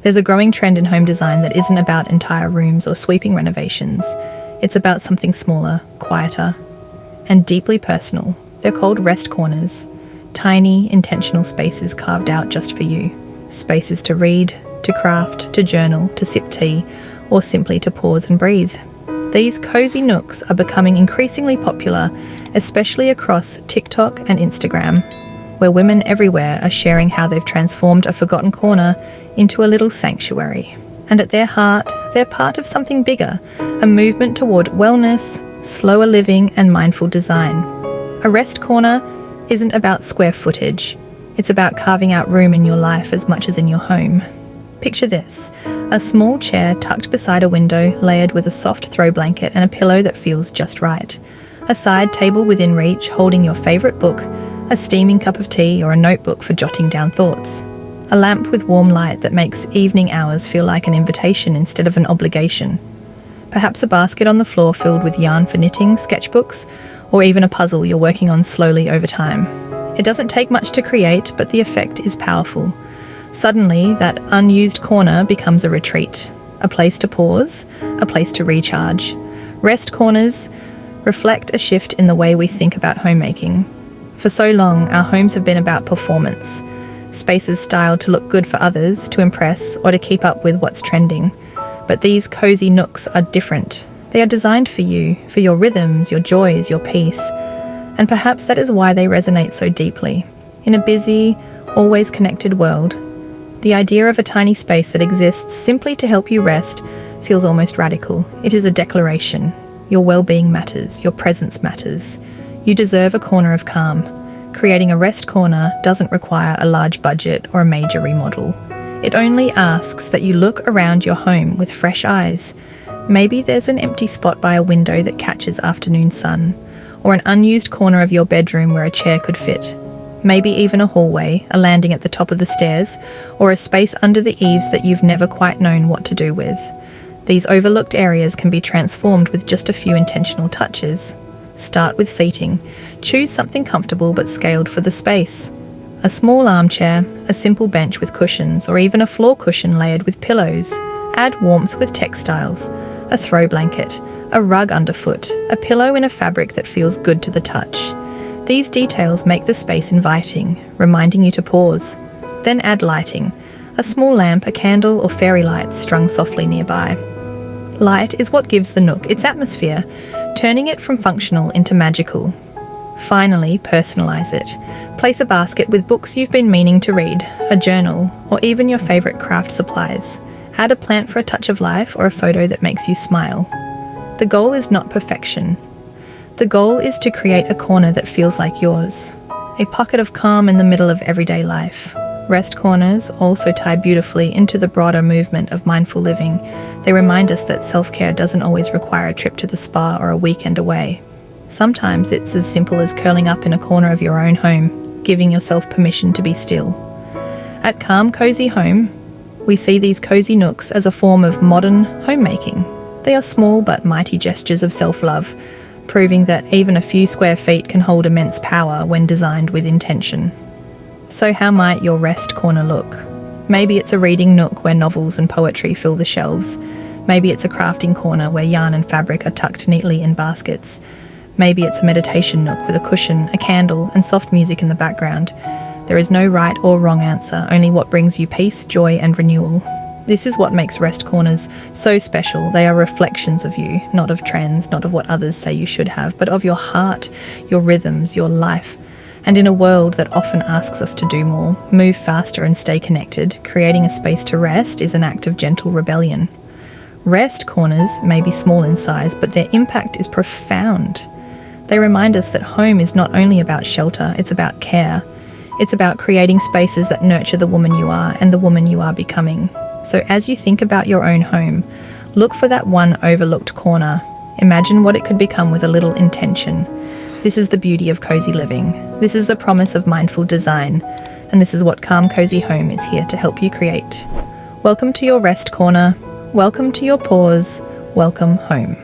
There's a growing trend in home design that isn't about entire rooms or sweeping renovations. It's about something smaller, quieter, and deeply personal. They're called rest corners, tiny, intentional spaces carved out just for you. Spaces to read, to craft, to journal, to sip tea, or simply to pause and breathe. These cozy nooks are becoming increasingly popular, especially across TikTok and Instagram, where women everywhere are sharing how they've transformed a forgotten corner into a little sanctuary. And at their heart, they're part of something bigger, a movement toward wellness, slower living, and mindful design. A rest corner isn't about square footage. It's about carving out room in your life as much as in your home. Picture this: a small chair tucked beside a window, layered with a soft throw blanket and a pillow that feels just right. A side table within reach, holding your favourite book, a steaming cup of tea, or a notebook for jotting down thoughts. A lamp with warm light that makes evening hours feel like an invitation instead of an obligation. Perhaps a basket on the floor filled with yarn for knitting, sketchbooks, or even a puzzle you're working on slowly over time. It doesn't take much to create, but the effect is powerful. Suddenly, that unused corner becomes a retreat, a place to pause, a place to recharge. Rest corners reflect a shift in the way we think about homemaking. For so long, our homes have been about performance, spaces styled to look good for others, to impress, or to keep up with what's trending. But these cozy nooks are different. They are designed for you, for your rhythms, your joys, your peace. And perhaps that is why they resonate so deeply. In a busy, always connected world, the idea of a tiny space that exists simply to help you rest feels almost radical. It is a declaration. Your well-being matters. Your presence matters. You deserve a corner of calm. Creating a rest corner doesn't require a large budget or a major remodel. It only asks that you look around your home with fresh eyes. Maybe there's an empty spot by a window that catches afternoon sun, or an unused corner of your bedroom where a chair could fit. Maybe even a hallway, a landing at the top of the stairs, or a space under the eaves that you've never quite known what to do with. These overlooked areas can be transformed with just a few intentional touches. Start with seating. Choose something comfortable but scaled for the space. A small armchair, a simple bench with cushions, or even a floor cushion layered with pillows. Add warmth with textiles. A throw blanket, a rug underfoot, a pillow in a fabric that feels good to the touch. These details make the space inviting, reminding you to pause. Then add lighting, a small lamp, a candle, or fairy lights strung softly nearby. Light is what gives the nook its atmosphere, turning it from functional into magical. Finally, personalise it. Place a basket with books you've been meaning to read, a journal, or even your favourite craft supplies. Add a plant for a touch of life, or a photo that makes you smile. The goal is not perfection. The goal is to create a corner that feels like yours, a pocket of calm in the middle of everyday life. Rest corners also tie beautifully into the broader movement of mindful living. They remind us that self-care doesn't always require a trip to the spa or a weekend away. Sometimes it's as simple as curling up in a corner of your own home, giving yourself permission to be still. At Calm Cozy Home, we see these cozy nooks as a form of modern homemaking. They are small but mighty gestures of self-love, proving that even a few square feet can hold immense power when designed with intention. So how might your rest corner look? Maybe it's a reading nook where novels and poetry fill the shelves. Maybe it's a crafting corner where yarn and fabric are tucked neatly in baskets. Maybe it's a meditation nook with a cushion, a candle, and soft music in the background. There is no right or wrong answer, only what brings you peace, joy, and renewal. This is what makes rest corners so special. They are reflections of you, not of trends, not of what others say you should have, but of your heart, your rhythms, your life. And in a world that often asks us to do more, move faster and stay connected, creating a space to rest is an act of gentle rebellion. Rest corners may be small in size, but their impact is profound. They remind us that home is not only about shelter, it's about care. It's about creating spaces that nurture the woman you are and the woman you are becoming. So as you think about your own home, look for that one overlooked corner. Imagine what it could become with a little intention. This is the beauty of cozy living. This is the promise of mindful design. And this is what Calm Cozy Home is here to help you create. Welcome to your rest corner. Welcome to your pause. Welcome home.